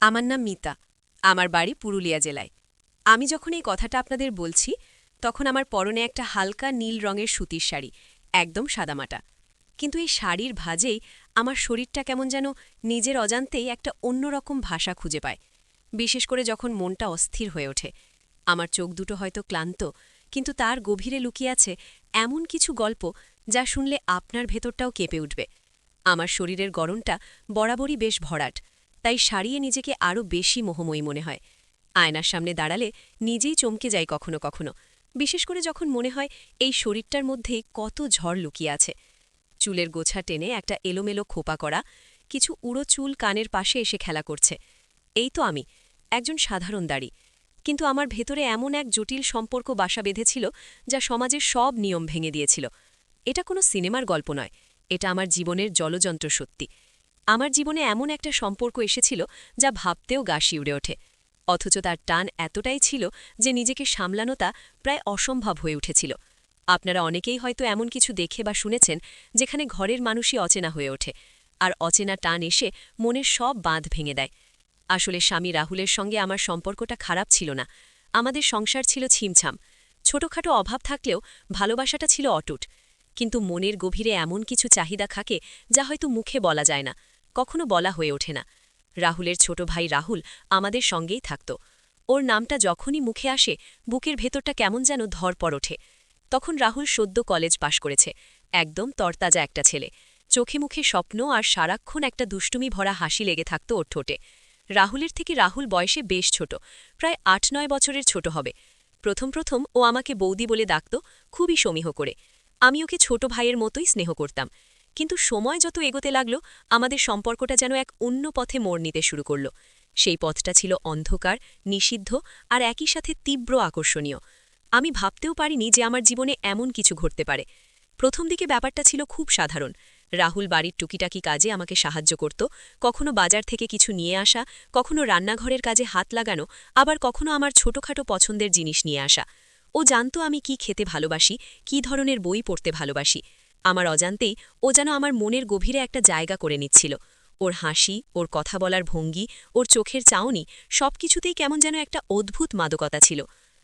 আমার নাম মিতা। আমার বাড়ি পুরুলিয়া জেলায়। আমি যখন এই কথাটা আপনাদের বলছি তখন আমার পরনে একটা হালকা নীল রঙের সুতির শাড়ি, একদম সাদামাটা। কিন্তু এই শাড়ির ভাঁজেই আমার শরীরটা কেমন যেন নিজের অজান্তেই একটা অন্যরকম ভাষা খুঁজে পায়। বিশেষ করে যখন মনটা অস্থির হয়ে ওঠে। আমার চোখ দুটো হয়তো ক্লান্ত, কিন্তু তার গভীরে লুকিয়ে আছে এমন কিছু গল্প যা শুনলে আপনার ভেতরটাও কেঁপে উঠবে। আমার শরীরের গরমটা বরাবরই বেশ ভরাট, তাই সারিয়ে নিজেকে আরও বেশি মোহময়ী মনে হয়। আয়নার সামনে দাঁড়ালে নিজেই চমকে যাই কখনো কখনো, বিশেষ করে যখন মনে হয় এই শরীরটার মধ্যেই কত ঝড় লুকিয়ে আছে। চুলের গোছা টেনে একটা এলোমেলো খোপা করা, কিছু উড়ো চুল কানের পাশে এসে খেলা করছে। এই তো আমি, একজন সাধারণ দাড়ি, কিন্তু আমার ভেতরে এমন এক জটিল সম্পর্ক বাসা বেঁধেছিল যা সমাজের সব নিয়ম ভেঙে দিয়েছিল। এটা কোনো সিনেমার গল্প নয়, এটা আমার জীবনের জলযন্ত্র সত্যি। আমার জীবনে এমন একটা সম্পর্ক এসেছিল যা ভাবতেও গা শিউড়ে ওঠে, অথচ তার টান এতটাই ছিল যে নিজেকে সামলানোটা প্রায় অসম্ভব হয়ে উঠেছিল। আপনারা অনেকেই হয়তো এমন কিছু দেখে বা শুনেছেন যেখানে ঘরের মানুষই অচেনা হয়ে ওঠে, আর অচেনা টান এসে মনের সব বাঁধ ভেঙে দেয়। আসলে স্বামী রাহুলের সঙ্গে আমার সম্পর্কটা খারাপ ছিল না। আমাদের সংসার ছিল ছিমছাম, ছোটখাটো অভাব থাকলেও ভালোবাসাটা ছিল অটুট। কিন্তু মনের গভীরে এমন কিছু চাহিদা থাকে যা হয়তো মুখে বলা যায় না, কখনো বলা হয়ে ওঠে না। রাহুলের ছোট ভাই রাহুল আমাদের সঙ্গেই থাকত। ওর নামটা যখনই মুখে আসে বুকের ভেতরটা কেমন যেন ধরপড় ওঠে। তখন রাহুল সদ্য কলেজ পাশ করেছে, একদম তরতাজা একটা ছেলে। চোখে মুখে স্বপ্ন আর সারাক্ষণ একটা দুষ্টুমি ভরা হাসি লেগে থাকত ওর ঠোঁটে। রাহুলের থেকে রাহুল বয়সে বেশ ছোট, প্রায় ৮-৯ বছরের ছোট হবে। প্রথম প্রথম ও আমাকে বৌদি বলে ডাকত, খুবই সমীহ করে। আমি ওকে ছোট ভাইয়ের মতোই স্নেহ করতাম। কিন্তু সময় যত এগোতে লাগল আমাদের সম্পর্কটা যেন এক অন্য পথে মোড় নিতে শুরু করল। সেই পথটা ছিল অন্ধকার, নিষিদ্ধ আর একই সাথে তীব্র আকর্ষণীয়। আমি ভাবতেও পারিনি যে আমার জীবনে এমন কিছু ঘটতে পারে। প্রথম দিকে ব্যাপারটা ছিল খুব সাধারণ। রাহুল বাড়ির টুকিটাকি কাজে আমাকে সাহায্য করত, কখনো বাজার থেকে কিছু নিয়ে আসা, কখনো রান্নাঘরের কাজে হাত লাগানো, আবার কখনো আমার ছোটখাটো পছন্দের জিনিস নিয়ে আসা। ও জানত আমি কি খেতে ভালোবাসি, কি ধরনের বই পড়তে ভালোবাসি। আমার অজান্তেই ও যেন আমার মনের গভীরে একটা জায়গা করে নিচ্ছিল। ওর হাসি, ওর কথা বলার ভঙ্গি, ওর চোখের চাউনি, সবকিছুতেই কেমন যেন একটা অদ্ভুত মাদকতা ছিল।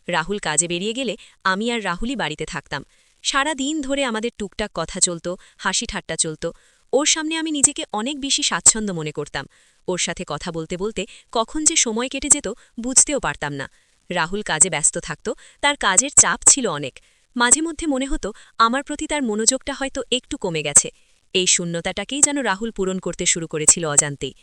রাহুল কাজে বেরিয়ে গেলে আমি আর রাহুলই বাড়িতে থাকতাম। সারা দিন ধরে আমাদের টুকটাক কথা চলত, হাসি ঠাট্টা চলত। ওর সামনে আমি নিজেকে অনেক বেশি স্বাচ্ছন্দ্য মনে করতাম। ওর সাথে কথা বলতে বলতে কখন যে সময় কেটে যেত বুঝতেও পারতাম না। রাহুল কাজে ব্যস্ত থাকত, তার কাজের চাপ ছিল অনেক। মাঝে মধ্যে মনে হতো আমার প্রতি তার মনোযোগটা হয়তো একটু কমে গেছে। এই শূন্যতাটাকেই যেন রাহুল পূরণ করতে শুরু করেছিল অজান্তেই।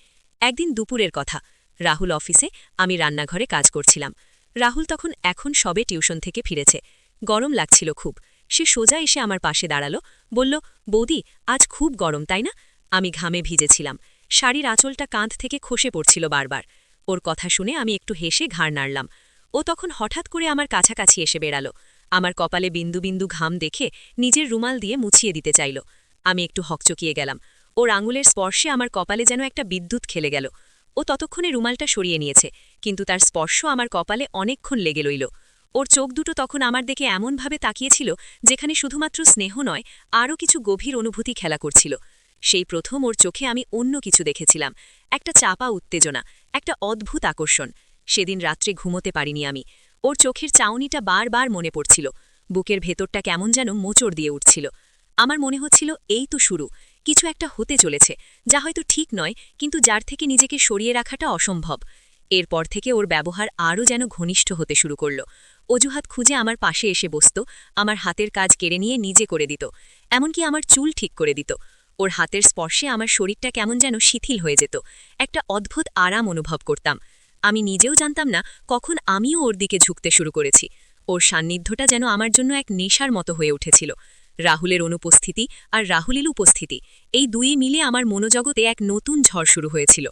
একদিন দুপুরের কথা, রাহুল অফিসে, আমি রান্নাঘরে কাজ করছিলাম। রাহুল তখন এখন সবে টিউশন থেকে ফিরেছে। গরম লাগছিল খুব। সে সোজা এসে আমার পাশে দাঁড়ালো, বলল, বৌদি, আজ খুব গরম তাই না? আমি ঘামে ভিজেছিলাম, শাড়ির আঁচলটা কাঁধ থেকে খসে পড়ছিল বারবার। ওর কথা শুনে আমি একটু হেসে ঘাড় নাড়লাম। ও তখন হঠাৎ করে আমার কাছাকাছি এসে বেড়ালো। আমার কপালে বিন্দু বিন্দু ঘাম দেখে নিজের রুমাল দিয়ে মুছিয়ে দিতে চাইল। আমি একটু হকচকিয়ে গেলাম। ওর আঙুলের স্পর্শে আমার কপালে যেন একটা বিদ্যুৎ খেলে গেল। ও ততক্ষণে রুমালটা সরিয়ে নিয়েছে, কিন্তু তার স্পর্শ আমার কপালে অনেকক্ষণ লেগে রইল। ওর চোখ দুটো তখন আমার দিকে এমনভাবে তাকিয়েছিল যেখানে শুধুমাত্র স্নেহ নয়, আরও কিছু গভীর অনুভূতি খেলা করছিল। সেই প্রথম ওর চোখে আমি অন্য কিছু দেখেছিলাম, একটা চাপা উত্তেজনা, একটা অদ্ভুত আকর্ষণ। সেদিন রাত্রে ঘুমোতে পারিনি আমি। ওর চোখের চাউনিটা বারবার মনে পড়ছিল। বুকের ভেতরটা কেমন যেন মোচড় দিয়ে উঠছিল। আমার মনে হচ্ছিল এই তো শুরু, কিছু একটা হতে চলেছে, যা হয়তো ঠিক নয়, কিন্তু যার থেকে নিজেকে সরিয়ে রাখাটা অসম্ভব। এরপর থেকে ওর ব্যবহার আরও যেন ঘনিষ্ঠ হতে শুরু করল। অজুহাত খুঁজে আমার পাশে এসে বসত, আমার হাতের কাজ কেড়ে নিয়ে নিজে করে দিত, এমনকি আমার চুল ঠিক করে দিত। ওর হাতের স্পর্শে আমার শরীরটা কেমন যেন শিথিল হয়ে যেত, একটা অদ্ভুত আরাম অনুভব করতাম। আমি নিজেও জানতাম না কখন আমিও ওর দিকে ঝুঁকতে শুরু করেছি। ওর সান্নিধ্যটা যেন আমার জন্য এক নেশার মতো হয়ে উঠেছিল। রাহুলের অনুপস্থিতি আর রাহুলের উপস্থিতি, এই দুই মিলে আমার মনোজগতে এক নতুন ঝড় শুরু হয়েছিল।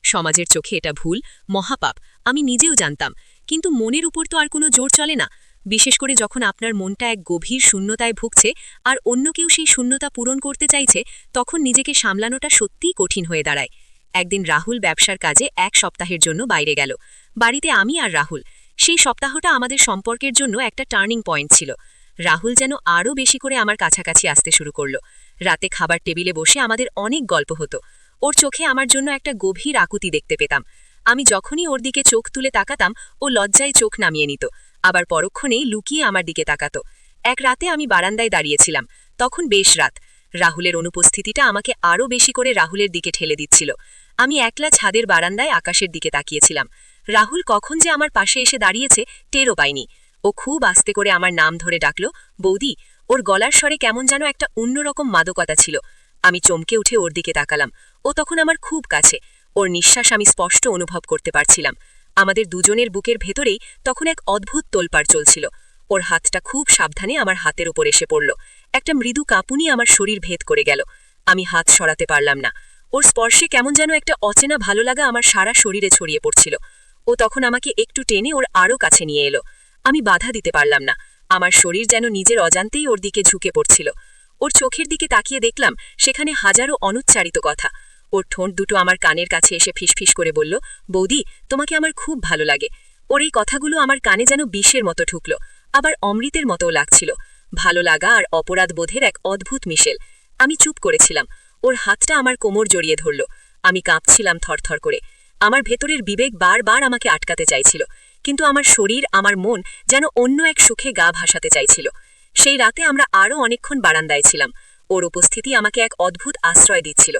সমাজের চোখে এটা ভুল, মহাপাপ, আমি নিজেও জানতাম, কিন্তু মনের উপর তো আর কোনো জোর চলে না। বিশেষ করে যখন আপনার মনটা এক গভীর শূন্যতায় ভুগছে আর অন্য কেউ সেই শূন্যতা পূরণ করতে চাইছে, তখন নিজেকে সামলানোটা সত্যিই কঠিন হয়ে দাঁড়ায়। একদিন রাহুল ব্যবসার কাজে ১ সপ্তাহের জন্য বাইরে গেল। বাড়িতে আমি আর রাহুল। সেই সপ্তাহটা আমাদের সম্পর্কের জন্য একটা টার্নিং পয়েন্ট ছিল। রাহুল যেন আরও বেশি করে আমার কাছাকাছি আসতে শুরু করল। রাতে খাবার টেবিলে বসে আমাদের অনেক গল্প হতো। ওর চোখে আমার জন্য একটা গভীর আকুতি দেখতে পেতাম। আমি যখনই ওর দিকে চোখ তুলে তাকাতাম ও লজ্জায় চোখ নামিয়ে নিত, আবার পরক্ষণেই লুকিয়ে আমার দিকে তাকাত। এক রাতে আমি বারান্দায় দাঁড়িয়েছিলাম, তখন বেশ রাত। রাহুলের অনুপস্থিতিটা আমাকে আরও বেশি করে রাহুলের দিকে ঠেলে দিচ্ছিল। আমি একলা ছাদের বারান্দায় আকাশের দিকে তাকিয়েছিলাম। রাহুল কখন যে আমার পাশে এসে দাঁড়িয়েছে টেরও পাইনি। ও খুব আস্তে করে আমার নাম ধরে ডাকল, বৌদি। ওর গলার স্বরে কেমন যেন একটা অন্যরকম মাদকতা ছিল। আমি চমকে উঠে ওর দিকে তাকালাম। ও তখন আমার খুব কাছে। ওর নিঃশ্বাস আমি স্পষ্ট অনুভব করতে পারছিলাম। আমাদের দুজনের বুকের ভেতরেই তখন এক অদ্ভুত তোলপাড় চলছিল। ওর হাতটা খুব সাবধানে আমার হাতের ওপর এসে পড়ল। একটা মৃদু কাঁপুনি আমার শরীর ভেদ করে গেল। আমি হাত সরাতে পারলাম না। ওর স্পর্শে কেমন যেন একটা অচেনা ভালো লাগা আমার সারা শরীরে ছড়িয়ে পড়ছিল। ও তখন আমাকে একটু টেনে ওর আরও কাছে নিয়ে এলো। আমি বাধা দিতে পারলাম না। আমার শরীর যেন নিজের অজান্তেই ওর দিকে ঝুঁকে পড়ছিল। ওর চোখের দিকে তাকিয়ে দেখলাম সেখানে হাজারো অনুচ্চারিত কথা। ওর ঠোঁট দুটো আমার কানের কাছে এসে ফিসফিস করে বলল, বৌদি, তোমাকে আমার খুব ভালো লাগে। ওর এই কথাগুলো আমার কানে যেন বিষের মতো ঢুকল, আবার অমৃতের মতোও লাগছিল। ভালো লাগা আর অপরাধ বোধের এক অদ্ভুত মিশেল। আমি চুপ করেছিলাম। ওর হাতটা আমার কোমর জড়িয়ে ধরল। আমি কাঁপছিলাম থরথর করে। আমার ভেতরের বিবেক বারবার আমাকে আটকাতে চাইছিল, কিন্তু আমার শরীর, আমার মন যেন অন্য এক সুখে গা ভাসাতে চাইছিল। সেই রাতে আমরা আরও অনেকক্ষণ বারান্দায় ছিলাম। ওর উপস্থিতি আমাকে এক অদ্ভুত আশ্রয় দিচ্ছিল।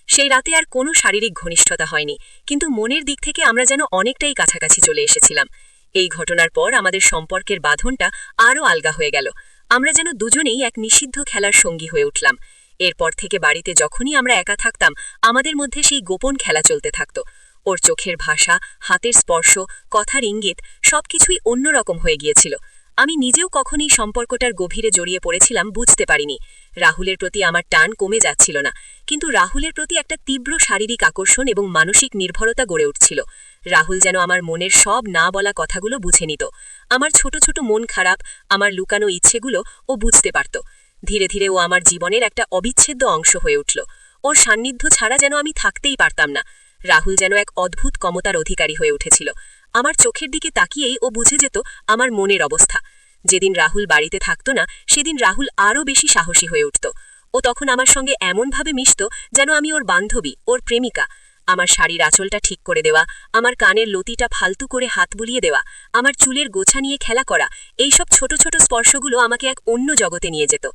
সেই রাতে আর কোনো শারীরিক ঘনিষ্ঠতা হয়নি, কিন্তু মনের দিক থেকে আমরা যেন অনেকটাই কাছাকাছি চলে এসেছিলাম। এই ঘটনার পর আমাদের সম্পর্কের বাঁধনটা আরও আলগা হয়ে গেল। আমরা যেন দুজনেই এক নিষিদ্ধ খেলার সঙ্গী হয়ে উঠলাম। এরপর থেকে বাড়িতে যখনই আমরা একা থাকতাম আমাদের মধ্যে সেই গোপন খেলা চলতে থাকত। ওর চোখের ভাষা, হাতের স্পর্শ, কথার ইঙ্গিত সবকিছুই অন্যরকম হয়ে গিয়েছিল। আমি নিজেও কখন এই সম্পর্কটার গভীরে জড়িয়ে পড়েছিলাম বুঝতে পারিনি। রাহুলের প্রতি আমার টান কমে যাচ্ছিল না, কিন্তু রাহুলের প্রতি একটা তীব্র শারীরিক আকর্ষণ এবং মানসিক নির্ভরতা গড়ে উঠছিল। রাহুল যেন আমার মনের সব না বলা কথাগুলো বুঝে নিত। আমার ছোট ছোট মন খারাপ, আমার লুকানো ইচ্ছেগুলো ও বুঝতে পারত। ধীরে ধীরে ও আমার জীবনের একটা অবিচ্ছেদ্য অংশ হয়ে উঠল। ওর সান্নিধ্য ছাড়া যেন আমি থাকতেই পারতাম না। রাহুল যেন এক অদ্ভুত ক্ষমতার অধিকারী হয়ে উঠেছিল। আমার চোখের দিকে তাকিয়েই ও বুঝে যেত আমার মনের অবস্থা। যেদিন রাহুল বাড়িতে থাকত না সেদিন রাহুল আরও বেশি সাহসী হয়ে উঠত। ও তখন আমার সঙ্গে এমনভাবে মিশত যেন আমি ওর বান্ধবী, ওর প্রেমিকা। আমার শাড়ির আঁচলটা ঠিক করে দেওয়া, আমার কানের লতিটা ফালতু করে হাত বুলিয়ে দেওয়া, আমার চুলের গোছা নিয়ে খেলা করা, এইসব ছোট ছোট স্পর্শগুলো আমাকে এক অন্য জগতে নিয়ে যেত।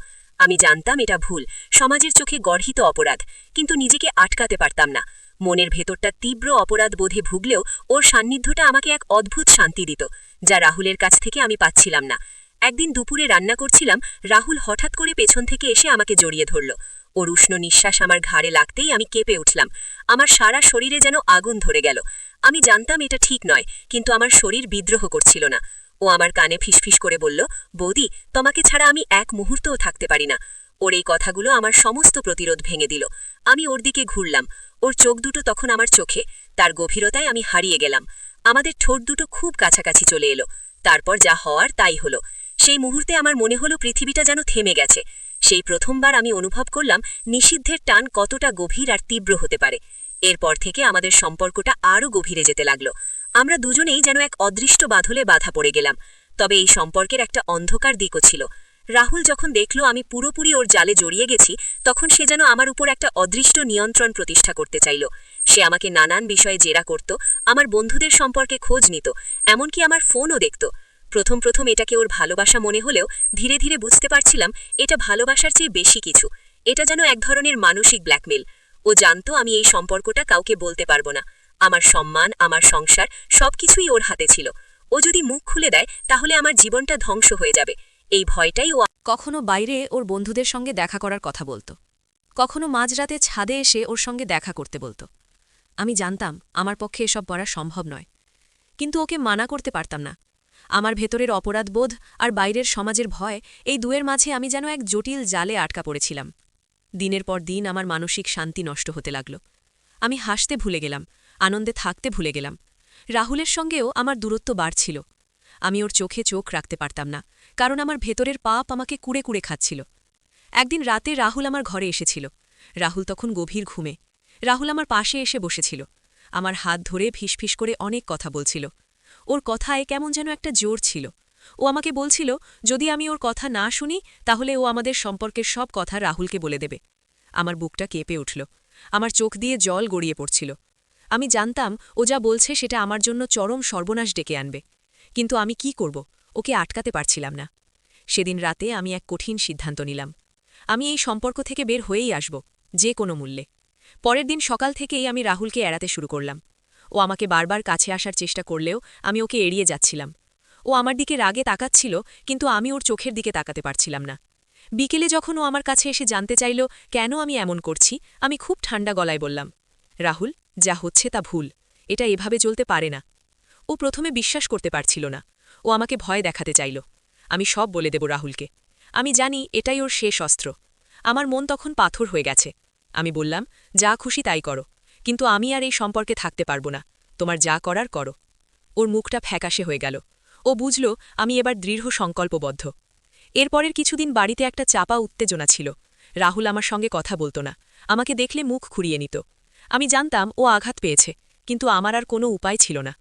আমি জানতাম এটা ভুল, সমাজের চোখে গর্হিত অপরাধ, কিন্তু নিজেকে আটকাতে পারতাম না। মনের ভেতরটা তীব্র অপরাধ বোধে ভুগলেও ওর সান্নিধ্যটা আমাকে এক অদ্ভুত শান্তি দিত, যা রাহুলের কাছ থেকে আমি পাচ্ছিলাম না। একদিন দুপুরে রান্না করছিলাম, রাহুল হঠাৎ করে পেছন থেকে এসে আমাকে জড়িয়ে ধরল। ওর উষ্ণ নিঃশ্বাস আমার ঘাড়ে লাগতেই আমি কেঁপে উঠলাম। আমার সারা শরীরে যেন আগুন ধরে গেল। আমি জানতাম এটা ঠিক নয়, কিন্তু আমার শরীর বিদ্রোহ করছিল না। ও আমার কানে ফিসফিস করে বলল, বৌদি, তোমাকে ছাড়া আমি এক মুহূর্তও থাকতে পারি না। ওর এই কথাগুলো আমার সমস্ত প্রতিরোধ ভেঙে দিল। আমি ওর দিকে ঘুরলাম। ওর চোখ দুটো তখন আমার চোখে, তার গভীরতায় আমি হারিয়ে গেলাম। আমাদের ঠোঁট দুটো খুব কাছাকাছি চলে এলো। তারপর যা হওয়ার তাই হলো। সেই মুহূর্তে আমার মনে হলো পৃথিবীটা যেন থেমে গেছে। সেই প্রথমবার আমি অনুভব করলাম নিষিদ্ধের টান কতটা গভীর আর তীব্র হতে পারে। এরপর থেকে আমাদের সম্পর্কটা আরও গভীরে যেতে লাগলো। আমরা দুজনেই যেন এক অদৃষ্ট বাঁধলে বাধা পড়ে গেলাম। তবে এই সম্পর্কের একটা অন্ধকার দিকও ছিল। রাহুল যখন দেখল আমি পুরোপুরি ওর জালে জড়িয়ে গেছি, তখন সে যেন আমার উপর একটা অদৃষ্ট নিয়ন্ত্রণ প্রতিষ্ঠা করতে চাইল। সে আমাকে নানান বিষয়ে জেরা করত, আমার বন্ধুদের সম্পর্কে খোঁজ নিত, এমনকি আমার ফোনও দেখত। প্রথম প্রথম এটাকে ওর ভালোবাসা মনে হলেও ধীরে ধীরে বুঝতে পারছিলাম এটা ভালোবাসার চেয়ে বেশি কিছু। এটা যেন এক ধরনের মানসিক ব্ল্যাকমেল। ও জানতো আমি এই সম্পর্কটা কাউকে বলতে পারবো না। আমার সম্মান, আমার সংসার সবকিছুই ওর হাতে ছিল। ও যদি মুখ খুলে দেয় তাহলে আমার জীবনটা ধ্বংস হয়ে যাবে, এই ভয়টাই ও। কখনো বাইরে ওর বন্ধুদের সঙ্গে দেখা করার কথা বলতো, কখনো মাঝরাতে ছাদে এসে ওর সঙ্গে দেখা করতে বলতো। আমি জানতাম আমার পক্ষে এসব করা সম্ভব নয়, কিন্তু ওকে মানা করতে পারতাম না। আমার ভেতরের অপরাধবোধ আর বাইরের সমাজের ভয়, এই দুয়ের মাঝে আমি যেন এক জটিল জালে আটকা পড়েছিলাম। দিনের পর দিন আমার মানসিক শান্তি নষ্ট হতে লাগল। আমি হাসতে ভুলে গেলাম, আনন্দে থাকতে ভুলে গেলাম। রাহুলের সঙ্গেও আমার দূরত্ব বাড়ছিল। আমি ওর চোখে চোখ রাখতে পারতাম না, কারণ আমার ভেতরের পাপ আমাকে কুড়ে কুড়ে খাচ্ছিল। একদিন রাতে রাহুল আমার ঘরে এসেছিল। রাহুল তখন গভীর ঘুমে। রাহুল আমার পাশে এসে বসেছিল, আমার হাত ধরে ফিসফিস করে অনেক কথা বলছিল। ওর কথায় কেমন যেন একটা জোর ছিল। ও আমাকে বলছিল যদি আমি ওর কথা না শুনি তাহলে ও আমাদের সম্পর্কের সব কথা রাহুলকে বলে দেবে। আমার বুকটা কেঁপে উঠল, আমার চোখ দিয়ে জল গড়িয়ে পড়ছিল। আমি জানতাম ও যা বলছে সেটা আমার জন্য চরম সর্বনাশ ডেকে আনবে, কিন্তু আমি কি করব, ওকে আটকাতে পারছিলাম না। সেদিন রাতে আমি এক কঠিন সিদ্ধান্ত নিলাম। আমি এই সম্পর্ক থেকে বের হয়েই আসব, যে কোনো মূল্যে। পরের দিন সকাল থেকেই আমি রাহুলকে এড়াতে শুরু করলাম। ও আমাকে বারবার কাছে আসার চেষ্টা করলেও আমি ওকে এড়িয়ে যাচ্ছিলাম। ও আমার দিকে রাগে তাকাচ্ছিল, কিন্তু আমি ওর চোখের দিকে তাকাতে পারছিলাম না। বিকেলে যখন ও আমার কাছে এসে জানতে চাইল কেন আমি এমন করছি, আমি খুব ঠান্ডা গলায় বললাম, রাহুল, যা হচ্ছে তা ভুল, এটা এভাবে চলতে পারে না। ও প্রথমে বিশ্বাস করতে পারছিল না। ও আমাকে ভয় দেখাতে চাইল। আমি সব বলে দেব রাহুলকে। আমি জানি এটাই ওর শেষ অস্ত্র। আমার মন তখন পাথর হয়ে গেছে। আমি বললাম, যা খুশি তাই করো, কিন্তু আমি আর এই সম্পর্কে থাকতে পারব না। তোমার যা করার করো। ওর মুখটা ফ্যাকাশে হয়ে গেল। ও বুঝল আমি এবার দৃঢ় সংকল্পবদ্ধ। এরপরের কিছুদিন বাড়িতে একটা চাপা উত্তেজনা ছিল। রাহুল আমার সঙ্গে কথা বলতো না, আমাকে দেখলে মুখ খুঁড়িয়ে নিত। আমি জানতাম ও আঘাত পেয়েছে, কিন্তু আমার আর কোনো উপায় ছিল না।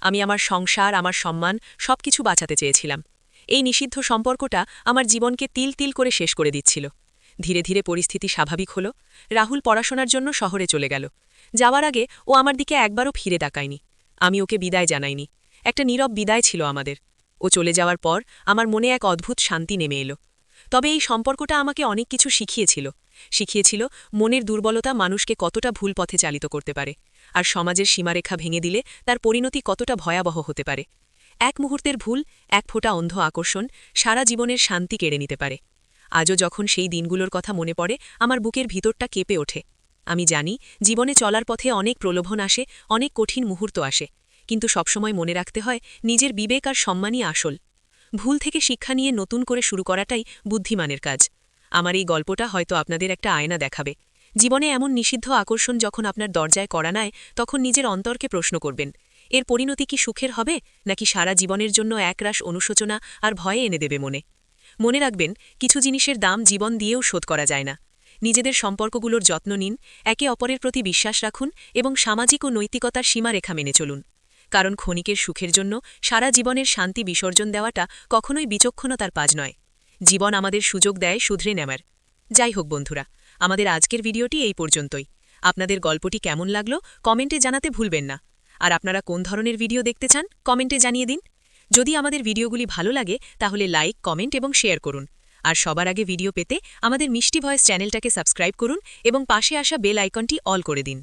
আমি আমার সংসার, আমার সম্মান সবকিছু বাঁচাতে চেয়েছিলাম। এই নিষিদ্ধ সম্পর্কটা আমার জীবনকে তিল তিল করে শেষ করে দিচ্ছিল। ধীরে ধীরে পরিস্থিতি স্বাভাবিক হল। রাহুল পড়াশোনার জন্য শহরে চলে গেল। যাওয়ার আগে ও আমার দিকে একবারও ফিরে তাকায়নি। আমি ওকে বিদায় জানাইনি। একটা নীরব বিদায় ছিল আমাদের। ও চলে যাওয়ার পর আমার মনে এক অদ্ভুত শান্তি নেমে এলো। তবে এই সম্পর্কটা আমাকে অনেক কিছু শিখিয়েছিল মনের দুর্বলতা মানুষকে কতটা ভুল পথে চালিত করতে পারে, আর সমাজের সীমারেখা ভেঙে দিলে তার পরিণতি কতটা ভয়াবহ হতে পারে। এক মুহূর্তের ভুল, এক ফোঁটা অন্ধ আকর্ষণ সারা জীবনের শান্তি কেড়ে নিতে পারে। আজও যখন সেই দিনগুলোর কথা মনে পড়ে আমার বুকের ভিতরটা কেঁপে ওঠে। আমি জানি জীবনে চলার পথে অনেক প্রলোভন আসে, অনেক কঠিন মুহূর্ত আসে, কিন্তু সবসময় মনে রাখতে হয় নিজের বিবেক আর সম্মানই আসল। ভুল থেকে শিক্ষা নিয়ে নতুন করে শুরু করাটাই বুদ্ধিমানের কাজ। আমার এই গল্পটা হয়তো আপনাদের একটা আয়না দেখাবে। জীবনে এমন নিষিদ্ধ আকর্ষণ যখন আপনার দরজায় কড়া নেয়, তখন নিজের অন্তরকে প্রশ্ন করবেন, এর পরিণতি কি সুখের হবে, নাকি সারা জীবনের জন্য একরাশ অনুশোচনা আর ভয়ে এনে দেবে মনে রাখবেন, কিছু জিনিসের দাম জীবন দিয়েও শোধ করা যায় না। নিজেদের সম্পর্কগুলোর যত্ন নিন, একে অপরের প্রতি বিশ্বাস রাখুন এবং সামাজিক ও নৈতিকতার সীমারেখা মেনে চলুন। কারণ ক্ষণিকের সুখের জন্য সারা জীবনের শান্তি বিসর্জন দেওয়াটা কখনোই বিচক্ষণতার কাজ নয়। জীবন আমাদের সুযোগ দেয় শুধরে নেওয়ার। যাই হোক বন্ধুরা, আমাদের আজকের ভিডিওটি এই পর্যন্তই। আপনাদের গল্পটি কেমন লাগলো কমেন্টে জানাতে ভুলবেন না। আর আপনারা কোন ধরনের ভিডিও দেখতে চান কমেন্টে জানিয়ে দিন। যদি আমাদের ভিডিওগুলি ভালো লাগে তাহলে লাইক, কমেন্ট এবং শেয়ার করুন। আর সবার আগে ভিডিও পেতে আমাদের মিষ্টি ভয়েস চ্যানেলটাকে সাবস্ক্রাইব করুন এবং পাশে আসা বেল আইকনটি অল করে দিন।